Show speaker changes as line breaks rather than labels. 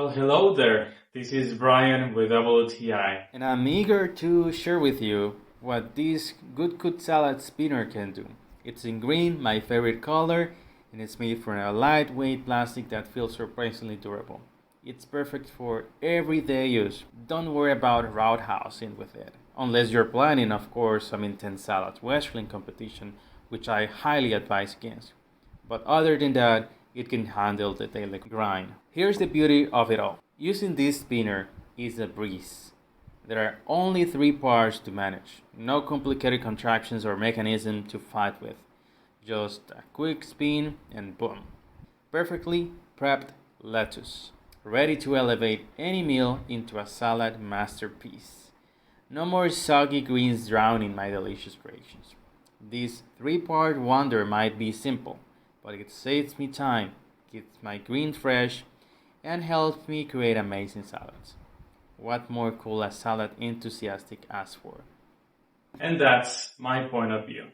Well, hello there. This is Brian with WTI.
And I'm eager to share with you what this GoodCook salad spinner can do. It's in green, my favorite color, and it's made from a lightweight plastic that feels surprisingly durable. It's perfect for everyday use. Don't worry about roundhousing with it. Unless you're planning, of course, some intense salad wrestling competition, which I highly advise against. But other than that, it can handle the daily grind. Here's the beauty of it all. Using this spinner is a breeze. There are only 3 parts to manage. No complicated contraptions or mechanism to fight with. Just a quick spin and boom. Perfectly prepped lettuce. Ready to elevate any meal into a salad masterpiece. No more soggy greens drowning my delicious creations. This 3-part wonder might be simple, but it saves me time, keeps my greens fresh, and helps me create amazing salads. What more could a salad enthusiast ask for?
And that's my point of view.